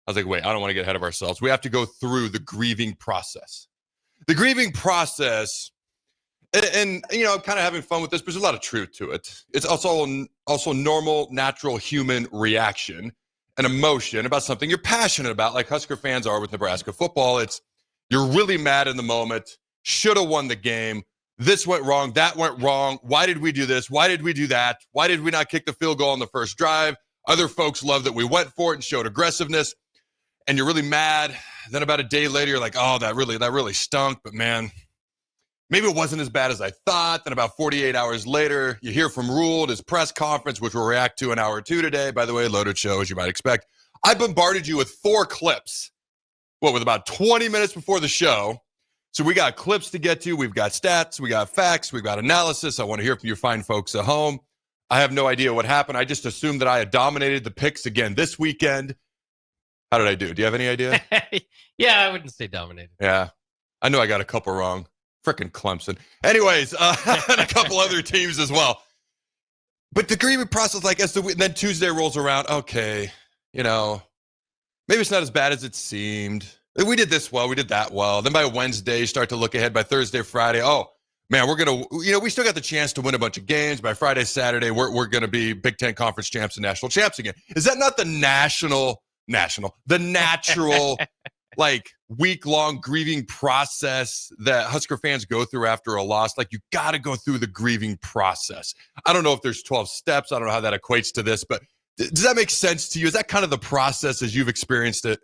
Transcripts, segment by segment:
I was like, wait, I don't want to get ahead of ourselves. We have to go through the grieving process. The grieving process, and you know, I'm kind of having fun with this, but there's a lot of truth to it. It's also normal, natural human reaction and emotion about something you're passionate about, like Husker fans are with Nebraska football. It's you're really mad in the moment, should have won the game. This went wrong, that went wrong. Why did we do this? Why did we do that? Why did we not kick the field goal on the first drive? Other folks love that we went for it and showed aggressiveness. And you're really mad. Then about a day later, you're like, oh, that really stunk. But man, maybe it wasn't as bad as I thought. Then about 48 hours later, you hear from Rule at his press conference, which we'll react to in hour 2 today. By the way, loaded show, as you might expect. I bombarded you with 4 clips, with about 20 minutes before the show. So we got clips to get to. We've got stats. We got facts. We've got analysis. I want to hear from you fine folks at home. I have no idea what happened. I just assumed that I had dominated the picks again this weekend. How did I do? Do you have any idea? Yeah, I wouldn't say dominated. Yeah. I know I got a couple wrong. Frickin' Clemson. Anyways, and a couple other teams as well. But the grieving process, like, then Tuesday rolls around. Okay, you know, maybe it's not as bad as it seemed. We did this well. We did that well. Then by Wednesday, you start to look ahead. By Thursday, Friday, oh, man, we're going to, you know, we still got the chance to win a bunch of games. By Friday, Saturday, we're going to be Big Ten Conference champs and national champs again. Is that not the the natural, like, week-long grieving process that Husker fans go through after a loss? Like, you got to go through the grieving process. I don't know if there's 12 steps. I don't know how that equates to this, but does that make sense to you? Is that kind of the process as you've experienced it?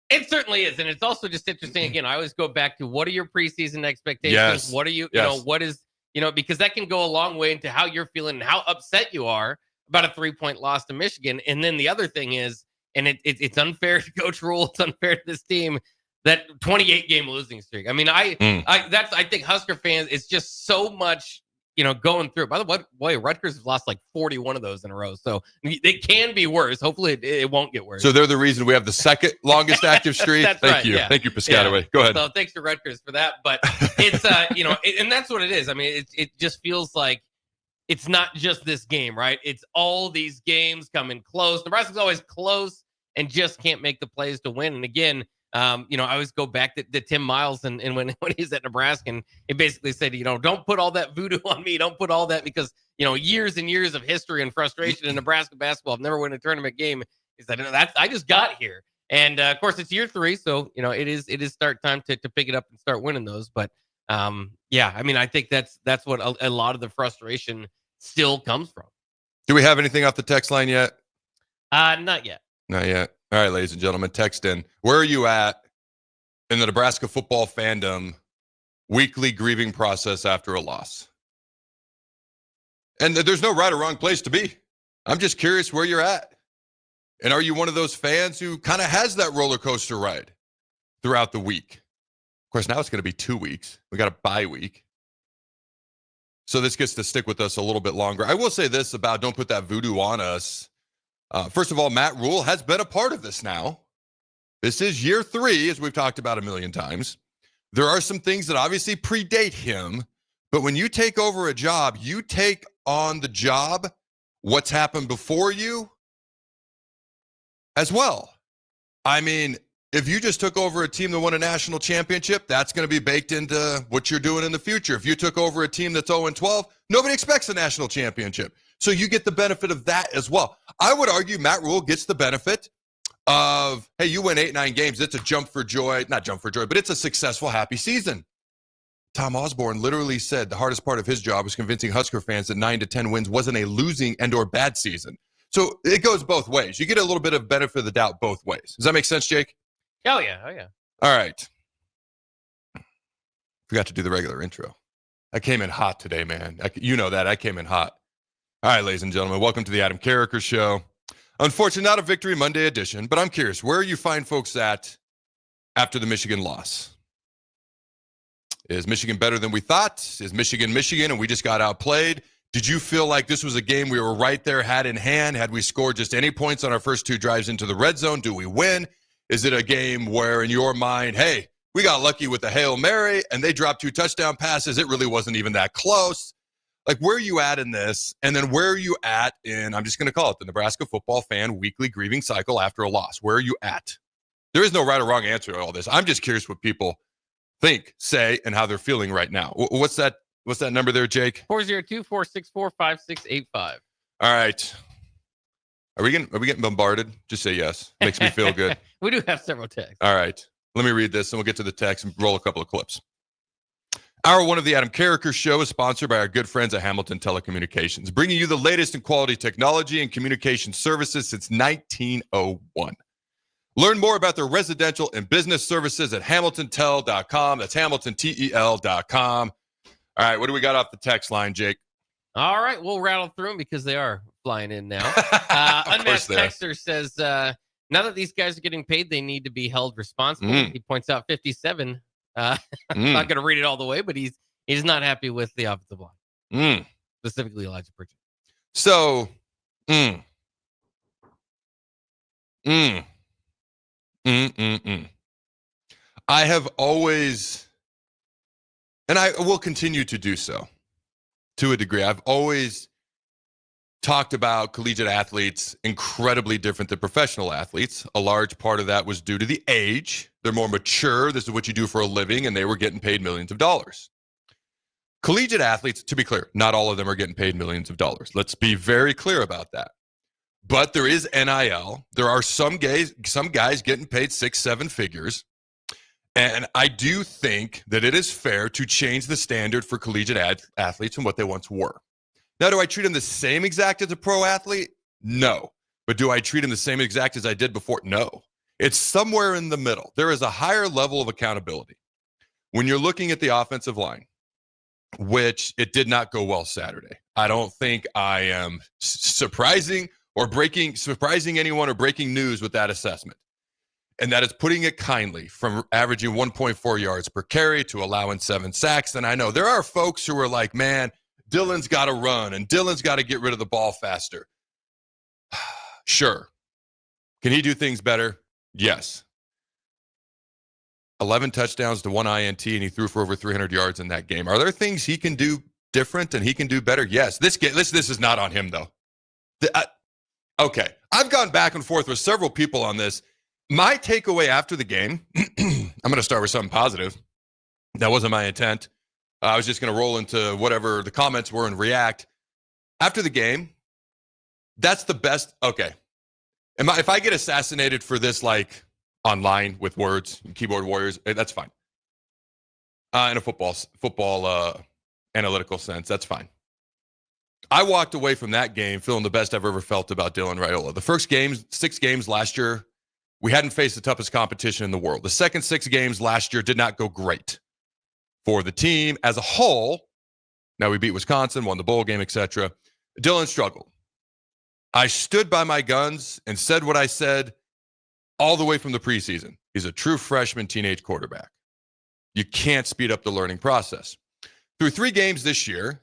It certainly is. And it's also just interesting. Again, I always go back to what are your preseason expectations? Yes. What are you, yes. you know, what is, you know, because that can go a long way into how you're feeling and how upset you are about a 3-point loss to Michigan. And then the other thing is, and it's unfair to Coach Rule, it's unfair to this team, that 28-game losing streak. I mean, I think Husker fans, it's just so much, you know, going through. By the way, Rutgers has lost like 41 of those in a row. So it can be worse. Hopefully it won't get worse. So they're the reason we have the second longest active streak. That's Thank right, you. Yeah. Thank you, Piscataway. Yeah. Go ahead. So thanks to Rutgers for that. But it's, you know, and that's what it is. I mean, it just feels like it's not just this game, right? It's all these games coming close. Nebraska's always close and just can't make the plays to win. And again, you know, I always go back to Tim Miles and when he's at Nebraska, and he basically said, you know, don't put all that voodoo on me. Don't put all that, because, you know, years and years of history and frustration in Nebraska basketball. I've never won a tournament game. He said, no, I just got here. And of course it's year 3. So, you know, it is start time to pick it up and start winning those. But yeah, I mean, I think that's what a lot of the frustration still comes from. Do we have anything off the text line yet? Not yet. Not yet. All right, ladies and gentlemen, text in. Where are you at in the Nebraska football fandom weekly grieving process after a loss? And there's no right or wrong place to be. I'm just curious where you're at. And are you one of those fans who kind of has that roller coaster ride throughout the week? Of course, now it's going to be 2 weeks. We got a bye week. So this gets to stick with us a little bit longer. I will say this about don't put that voodoo on us. First of all, Matt Rule has been a part of this now. This is year 3, as we've talked about a million times. There are some things that obviously predate him, but when you take over a job, you take on the job what's happened before you as well. I mean, if you just took over a team that won a national championship, that's going to be baked into what you're doing in the future. If you took over a team that's 0-12, nobody expects a national championship. So you get the benefit of that as well. I would argue Matt Rule gets the benefit of, hey, you win 8-9 games. It's a jump for joy. Not jump for joy, but it's a successful, happy season. Tom Osborne literally said the hardest part of his job was convincing Husker fans that 9 to 10 wins wasn't a losing and or bad season. So it goes both ways. You get a little bit of benefit of the doubt both ways. Does that make sense, Jake? Oh, yeah. Oh, yeah. All right. Forgot to do the regular intro. I came in hot today, man. You know that. I came in hot. All right, ladies and gentlemen, welcome to the Adam Carriker Show. Unfortunately, not a Victory Monday edition, but I'm curious, where you find folks at after the Michigan loss? Is Michigan better than we thought? Is Michigan and we just got outplayed? Did you feel like this was a game we were right there, had in hand? Had we scored just any points on our first 2 drives into the red zone, do we win? Is it a game where, in your mind, hey, we got lucky with the Hail Mary and they dropped 2 touchdown passes? It really wasn't even that close. Like, where are you at in this? And then where are you at in, I'm just going to call it the Nebraska football fan weekly grieving cycle after a loss? Where are you at? There is no right or wrong answer to all this. I'm just curious what people think, say, and how they're feeling right now. What's that number there, Jake? 402-464-5685. All right. Are we getting bombarded? Just say yes. Makes me feel good. We do have several texts. All right. Let me read this, and we'll get to the text and roll a couple of clips. Hour one of the Adam Carriker Show is sponsored by our good friends at Hamilton Telecommunications, bringing you the latest in quality technology and communication services since 1901. Learn more about their residential and business services at hamiltontel.com. That's hamiltontel.com. All right, what do we got off the text line, Jake? All right, we'll rattle through them because they are flying in now. Unmasked Texter says, now that these guys are getting paid, they need to be held responsible. He points out 57. I'm not going to read it all the way, but he's not happy with the offensive line, specifically Elijah Pritchett. So, I have always, and I will continue to do so to a degree. I've always talked about collegiate athletes incredibly different than professional athletes. A large part of that was due to the age. They're more mature. This is what you do for a living, and they were getting paid millions of dollars. Collegiate athletes, to be clear, not all of them are getting paid millions of dollars. Let's be very clear about that. But there is NIL. There are some guys getting paid 6-7 figures. And I do think that it is fair to change the standard for collegiate athletes and what they once were. Now, do I treat them the same exact as a pro athlete? No. But do I treat them the same exact as I did before? No. It's somewhere in the middle. There is a higher level of accountability. When you're looking at the offensive line, which it did not go well Saturday. I don't think I am surprising anyone or breaking news with that assessment. And that is putting it kindly, from averaging 1.4 yards per carry to allowing 7 sacks. And I know there are folks who are like, man, Dylan's got to run and Dylan's got to get rid of the ball faster. Sure. Can he do things better? Yes. 11 touchdowns to 1 INT, and he threw for over 300 yards in that game. Are there things he can do different and he can do better? Yes. This is not on him, though. Okay. I've gone back and forth with several people on this. My takeaway after the game, I'm going to start with something positive. That wasn't my intent. I was just going to roll into whatever the comments were and react. After the game, that's the best. Okay. If I get assassinated for this, like online with words, keyboard warriors, that's fine. In a football analytical sense, that's fine. I walked away from that game feeling the best I've ever felt about Dylan Raiola. The first 6 games last year, we hadn't faced the toughest competition in the world. The second 6 games last year did not go great for the team as a whole. Now we beat Wisconsin, won the bowl game, etc. Dylan struggled. I stood by my guns and said what I said all the way from the preseason. He's a true freshman teenage quarterback. You can't speed up the learning process. Through 3 games this year,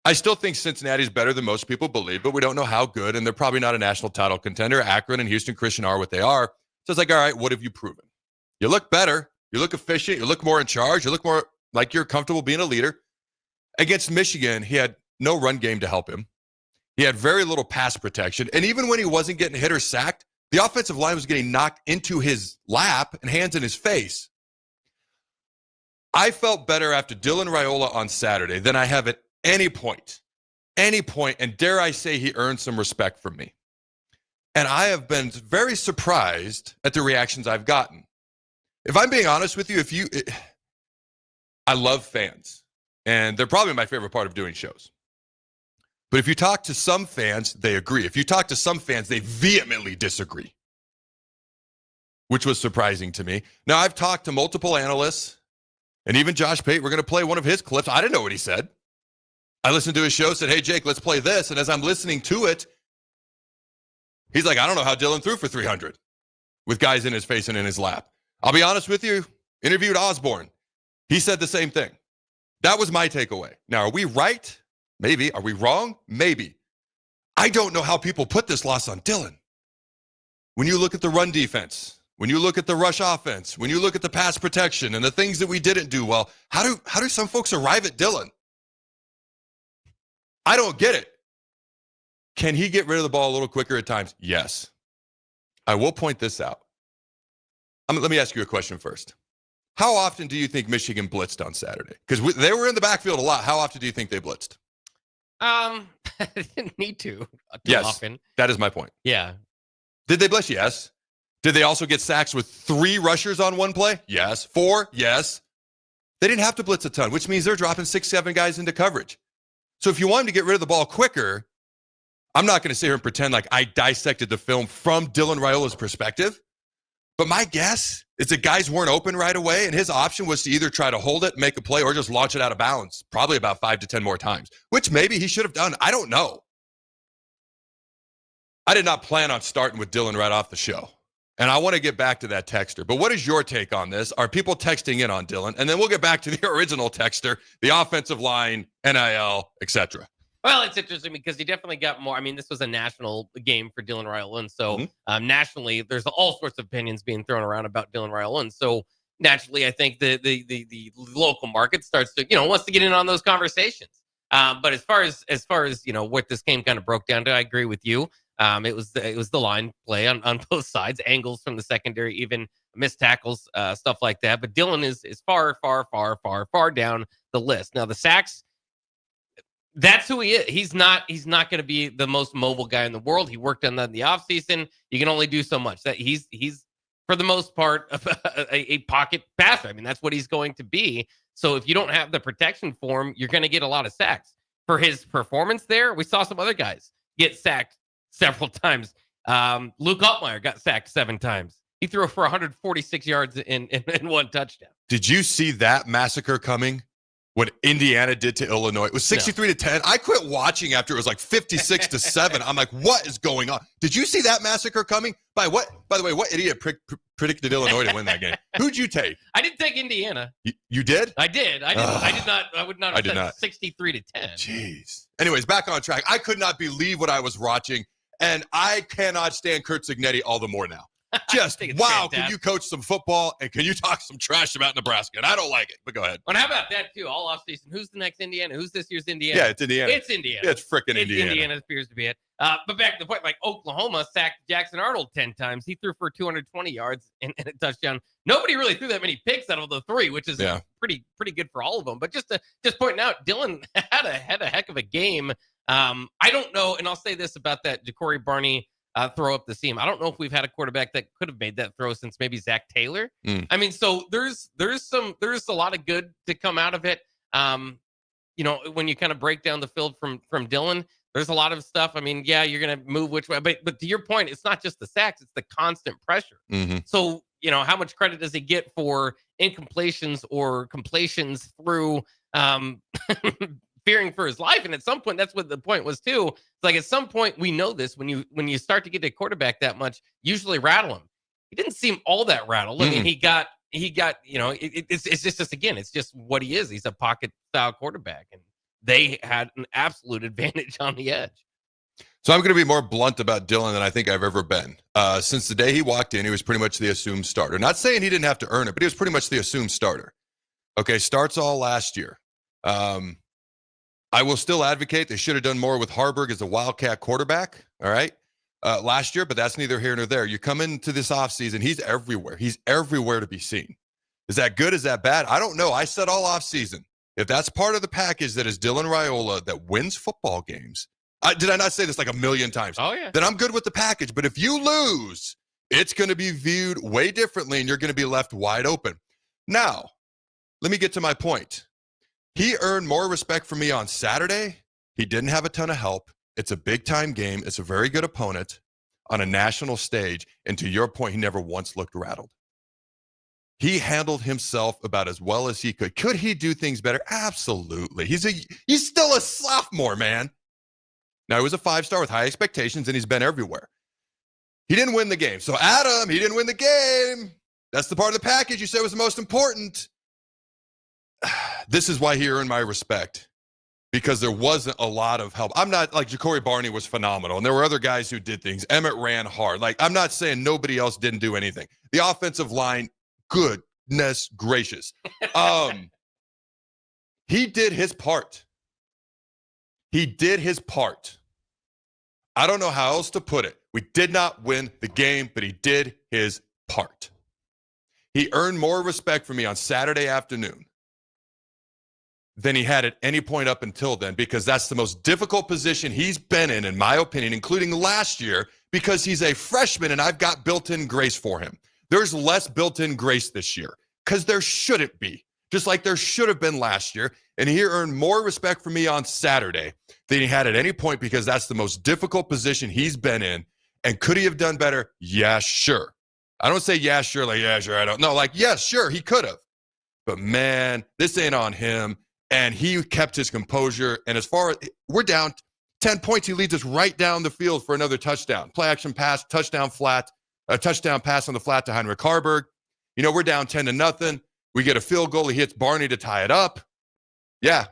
I still think Cincinnati's better than most people believe, but we don't know how good, and they're probably not a national title contender. Akron and Houston Christian are what they are. So it's like, all right, what have you proven? You look better. You look efficient. You look more in charge. You look more like you're comfortable being a leader. Against Michigan, he had no run game to help him. He had very little pass protection. And even when he wasn't getting hit or sacked, the offensive line was getting knocked into his lap and hands in his face. I felt better after Dylan Raiola on Saturday than I have at any point, and dare I say he earned some respect from me. And I have been very surprised at the reactions I've gotten. If I'm being honest with you, I love fans, and they're probably my favorite part of doing shows. But if you talk to some fans, they agree. If you talk to some fans, they vehemently disagree, which was surprising to me. Now, I've talked to multiple analysts, and even Josh Pate. We're going to play one of his clips. I didn't know what he said. I listened to his show, said, hey, Jake, let's play this. And as I'm listening to it, he's like, I don't know how Dylan threw for 300 with guys in his face and in his lap. I'll be honest with you, interviewed Osborne. He said the same thing. That was my takeaway. Now, are we right? Maybe. Are we wrong? Maybe. I don't know how people put this loss on Dylan. When you look at the run defense, when you look at the rush offense, when you look at the pass protection and the things that we didn't do well, how do some folks arrive at Dylan? I don't get it. Can he get rid of the ball a little quicker at times? Yes. I will point this out. Let me ask you a question first. How often do you think Michigan blitzed on Saturday? Because they were in the backfield a lot. How often do you think they blitzed? They didn't need to Yes, often. that is my point. Yeah. Did they blitz? Yes. Did they also get sacks with 3 rushers on one play? Yes. 4? Yes. They didn't have to blitz a ton, which means they're dropping 6, 7 guys into coverage. So if you want them to get rid of the ball quicker, I'm not going to sit here and pretend like I dissected the film from Dylan Raiola's perspective. But my guess is the guys weren't open right away, and his option was to either try to hold it, make a play, or just launch it out of bounds, probably about 5 to 10 more times, which maybe he should have done. I don't know. I did not plan on starting with Dylan right off the show. And I want to get back to that texter. But what is your take on this? Are people texting in on Dylan? And then we'll get back to the original texter, the offensive line, NIL, etc. Well, it's interesting because he definitely got more. I mean, this was a national game for Dylan Raiola. And so nationally, there's all sorts of opinions being thrown around about Dylan Raiola. And so naturally, I think the local market starts to, wants to get in on those conversations. But as far as what this game kind of broke down to, I agree with you. It was the line play on both sides, angles from the secondary, even missed tackles, stuff like that. But Dylan is far, far, far, far, far down the list. Now the sacks, that's who he is. He's not going to be the most mobile guy in the world. He worked on that in the offseason. You can only do so much. That he's for the most part a pocket passer. I mean, that's what he's going to be. So if you don't have the protection for him, you're going to get a lot of sacks. For his performance there, we saw some other guys get sacked several times. Luke Altmaier got sacked 7 times. He threw for 146 yards in 1 touchdown. Did you see that massacre coming? What Indiana did to Illinois? It was 63-10. I quit watching after it was like 56-7. I'm like, what is going on? Did you see that massacre coming? By the way, what idiot predicted Illinois to win that game? Who'd you take? I didn't take Indiana. You did? I did. I did not. I would not have said 63-10. Jeez. Anyways, back on track. I could not believe what I was watching, and I cannot stand Kurt Signetti all the more now. Just, wow, fantastic. Can you coach some football and can you talk some trash about Nebraska? And I don't like it, but go ahead. Well, how about that, too? All offseason, who's the next Indiana? Who's this year's Indiana? Yeah, it's Indiana. It's Indiana. Yeah, it's freaking Indiana. Indiana appears to be it. But back to the point, like Oklahoma sacked Jackson Arnold 10 times. He threw for 220 yards and a touchdown. Nobody really threw that many picks out of the 3, which is pretty good for all of them. But just pointing out, Dylan had a heck of a game. I don't know, and I'll say this about that Ja'Cory Barney throw up the seam. I don't know if we've had a quarterback that could have made that throw since maybe Zach Taylor. I mean, so there's a lot of good to come out of it. When you kind of break down the field from Dylan, there's a lot of stuff. I mean, yeah, you're going to move which way, but to your point, it's not just the sacks, it's the constant pressure. So, how much credit does he get for incompletions or completions through fearing for his life? And at some point, that's what the point was too. It's like at some point, we know this when you start to get a quarterback that much, usually rattle him. He didn't seem all that rattled. I mean, he got it's just again, it's just what he is. He's a pocket style quarterback, and they had an absolute advantage on the edge. So I'm going to be more blunt about Dylan than I think I've ever been. Since the day he walked in, he was pretty much the assumed starter. Not saying he didn't have to earn it, but he was pretty much the assumed starter. Okay, starts all last year. I will still advocate they should have done more with Harburg as a Wildcat quarterback, all right, last year, but that's neither here nor there. You come into this offseason, he's everywhere. He's everywhere to be seen. Is that good? Is that bad? I don't know. I said all offseason, if that's part of the package that is Dylan Raiola that wins football games, did I not say this like a million times? Oh, yeah. Then I'm good with the package. But if you lose, it's going to be viewed way differently, and you're going to be left wide open. Now, let me get to my point. He earned more respect from me on Saturday. He didn't have a ton of help. It's a big-time game. It's a very good opponent on a national stage. And to your point, he never once looked rattled. He handled himself about as well as he could. Could he do things better? Absolutely. He's still a sophomore, man. Now, he was a 5-star with high expectations, and he's been everywhere. He didn't win the game. So, Adam, he didn't win the game. That's the part of the package you said was the most important. This is why he earned my respect, because there wasn't a lot of help. I'm not like Ja'Cory Barney was phenomenal, and there were other guys who did things. Emmett ran hard. Like, I'm not saying nobody else didn't do anything. The offensive line, goodness gracious. He did his part. He did his part. I don't know how else to put it. We did not win the game, but he did his part. He earned more respect from me on Saturday afternoon than he had at any point up until then, because that's the most difficult position he's been in my opinion, including last year, because he's a freshman and I've got built-in grace for him. There's less built-in grace this year because there shouldn't be, just like there should have been last year. And he earned more respect from me on Saturday than he had at any point, because that's the most difficult position he's been in. And could he have done better? Yeah, sure. I don't say yeah, sure, like, yeah, sure, I don't know. Like, yeah, sure, he could have. But man, this ain't on him. And he kept his composure. And as far as we're down 10 points, he leads us right down the field for another touchdown. Play action pass, touchdown flat, a touchdown pass on the flat to Heinrich Harburg. You know, we're down 10-0. We get a field goal. He hits Barney to tie it up. Yeah,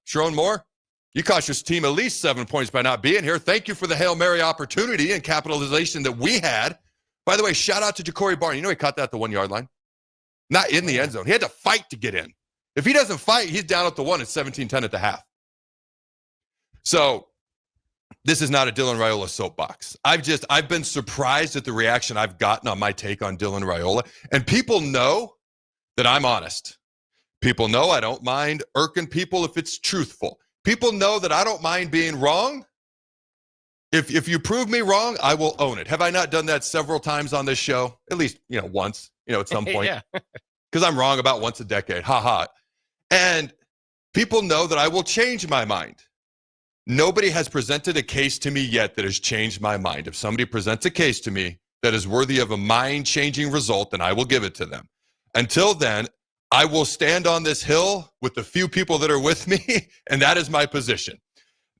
Sharon Moore, you cost your team at least 7 points by not being here. Thank you for the Hail Mary opportunity and capitalization that we had. By the way, shout out to Ja'Cory Barney. You know he caught that at the 1 yard line? Not in the end zone. He had to fight to get in. If he doesn't fight, he's down at the 1. It's 17-10 at the half. So this is not a Dylan Raiola soapbox. I've been surprised at the reaction I've gotten on my take on Dylan Raiola. And people know that I'm honest. People know I don't mind irking people if it's truthful. People know that I don't mind being wrong. If you prove me wrong, I will own it. Have I not done that several times on this show? At least, once, at some point. Yeah. Because I'm wrong about once a decade. Ha ha. And people know that I will change my mind. Nobody has presented a case to me yet that has changed my mind. If somebody presents a case to me that is worthy of a mind-changing result, then I will give it to them. Until then, I will stand on this hill with the few people that are with me, and that is my position.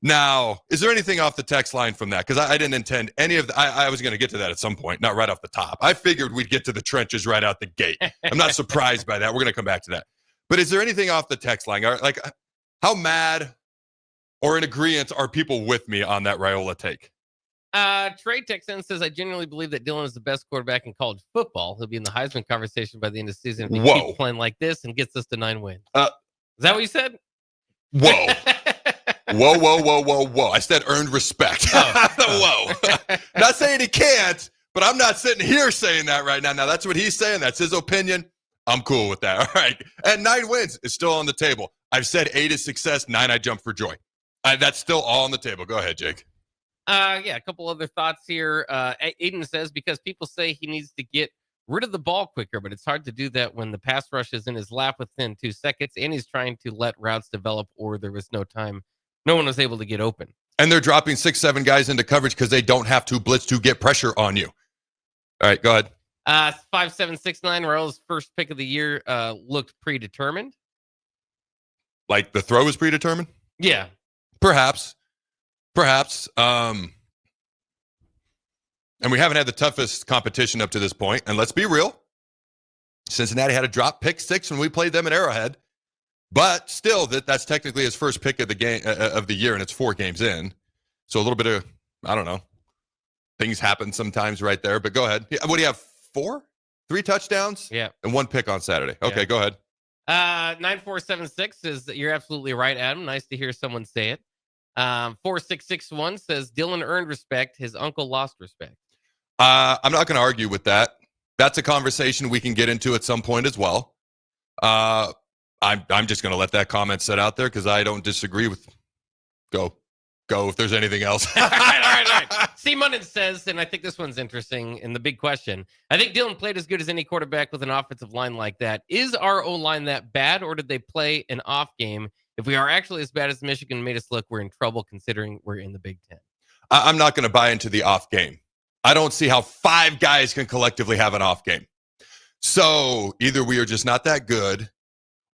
Now, is there anything off the text line from that? Because I didn't intend any of the, I was going to get to that at some point, not right off the top. I figured we'd get to the trenches right out the gate. I'm not surprised by that. We're going to come back to that. But is there anything off the text line? Like, how mad or in agreement are people with me on that Raiola take? Trey Texan says, I genuinely believe that Dylan is the best quarterback in college football. He'll be in the Heisman conversation by the end of the season if he keeps playing like this and gets us to 9 wins. Is that what you said? Whoa. Whoa. I said earned respect. Whoa. Not saying he can't, but I'm not sitting here saying that right now. Now, that's what he's saying. That's his opinion. I'm cool with that. All right. And 9 wins is still on the table. I've said 8 is success. 9, I jump for joy. That's still all on the table. Go ahead, Jake. A couple other thoughts here. Aiden says, because people say he needs to get rid of the ball quicker, but it's hard to do that when the pass rush is in his lap within 2 seconds and he's trying to let routes develop or there was no time. No one was able to get open. And they're dropping 6-7 guys into coverage because they don't have to blitz to get pressure on you. All right, go ahead. 5769, Raio's first pick of the year looked predetermined. Like the throw was predetermined? Yeah. Perhaps. And we haven't had the toughest competition up to this point. And let's be real. Cincinnati had a drop pick 6 when we played them at Arrowhead. But still, that's technically his first pick of the game of the year, and it's 4 games in. So a little bit of, I don't know, things happen sometimes right there. But go ahead. What do you have? 4? 3 touchdowns? Yeah. And 1 pick on Saturday. Okay, Go ahead. 9476 says that you're absolutely right, Adam. Nice to hear someone say it. 4661 says Dylan earned respect. His uncle lost respect. I'm not going to argue with that. That's a conversation we can get into at some point as well. I'm just going to let that comment sit out there because I don't disagree with. Go if there's anything else. All right. C. Munnan says, and I think this one's interesting, and the big question, I think Dylan played as good as any quarterback with an offensive line like that. Is our O-line that bad, or did they play an off game? If we are actually as bad as Michigan made us look, we're in trouble considering we're in the Big Ten. I'm not going to buy into the off game. I don't see how 5 guys can collectively have an off game. So either we are just not that good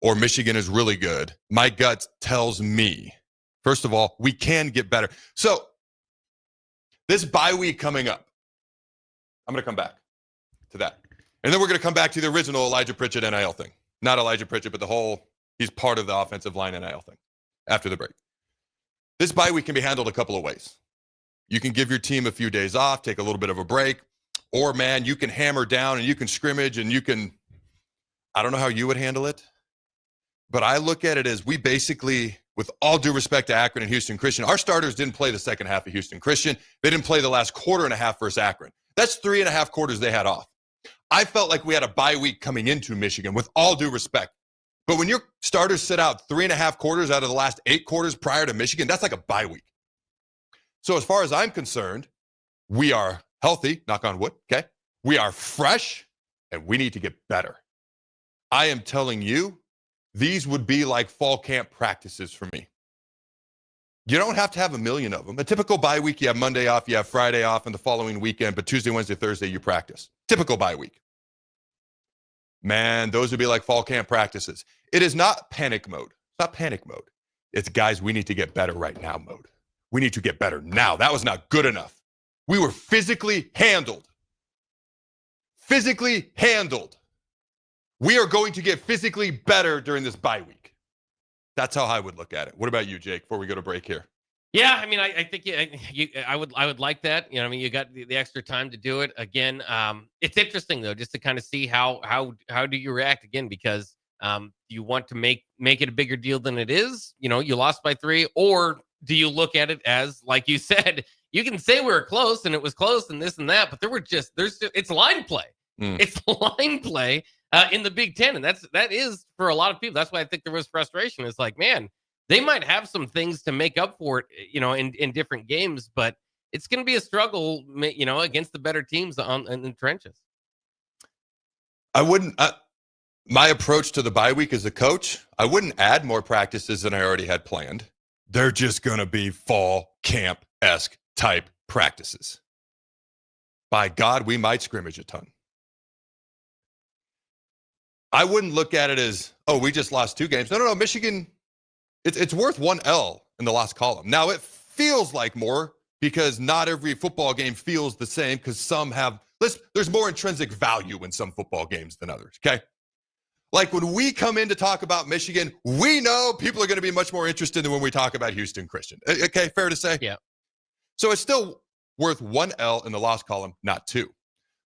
or Michigan is really good. My gut tells me, first of all, we can get better. So this bye week coming up, I'm going to come back to that. And then we're going to come back to the original Elijah Pritchett NIL thing. Not Elijah Pritchett, but the whole, he's part of the offensive line NIL thing after the break. This bye week can be handled a couple of ways. You can give your team a few days off, take a little bit of a break, or, man, you can hammer down and you can scrimmage and you can, I don't know how you would handle it, but I look at it as we basically, with all due respect to Akron and Houston Christian, our starters didn't play the second half of Houston Christian. They didn't play the last quarter and a half versus Akron. That's 3.5 quarters they had off. I felt like we had a bye week coming into Michigan, with all due respect. But when your starters sit out 3.5 quarters out of the last 8 quarters prior to Michigan, that's like a bye week. So as far as I'm concerned, we are healthy, knock on wood, okay? We are fresh, and we need to get better. I am telling you, these would be like fall camp practices for me. You don't have to have a million of them. A typical bye week, you have Monday off, you have Friday off, and the following weekend, but Tuesday, Wednesday, Thursday, you practice. Typical bye week. Man, those would be like fall camp practices. It is not panic mode. It's not panic mode. It's, guys, we need to get better right now mode. We need to get better now. That was not good enough. We were physically handled. Physically handled. We are going to get physically better during this bye week. That's how I would look at it. What about you, Jake, before we go to break here? Yeah, I mean, I think I would like that. You know, I mean, you got the extra time to do it. Again, it's interesting though, just to kind of see how do you react again, because do you want to make it a bigger deal than it is? You know, you lost by 3, or do you look at it as, like you said, you can say we were close and it was close and this and that, but it's line play. It's line play in the Big Ten, and that is for a lot of people. That's why I think there was frustration. It's like, man, they might have some things to make up for it, you know, in different games, but it's going to be a struggle, you know, against the better teams in the trenches. My approach to the bye week as a coach, I wouldn't add more practices than I already had planned. They're just going to be fall camp-esque type practices. By God, we might scrimmage a ton. I wouldn't look at it as, oh, we just lost 2 games. No. Michigan, it's worth 1 L in the loss column. Now, it feels like more because not every football game feels the same, because some have, there's more intrinsic value in some football games than others, okay? Like when we come in to talk about Michigan, we know people are going to be much more interested than when we talk about Houston Christian. Okay, fair to say? Yeah. So it's still worth 1 L in the loss column, not 2.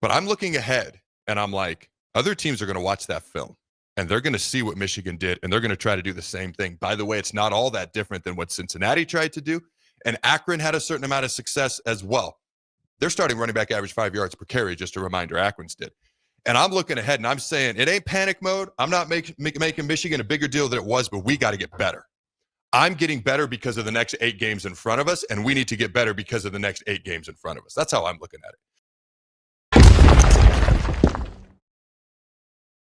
But I'm looking ahead, and I'm like, other teams are going to watch that film, and they're going to see what Michigan did, and they're going to try to do the same thing. By the way, it's not all that different than what Cincinnati tried to do, and Akron had a certain amount of success as well. They're starting running back average 5 yards per carry, just a reminder, Akron's did. And I'm looking ahead, and I'm saying it ain't panic mode. I'm not making Michigan a bigger deal than it was, but we got to get better. I'm getting better because of the next 8 games in front of us, and we need to get better because of the next 8 games in front of us. That's how I'm looking at it.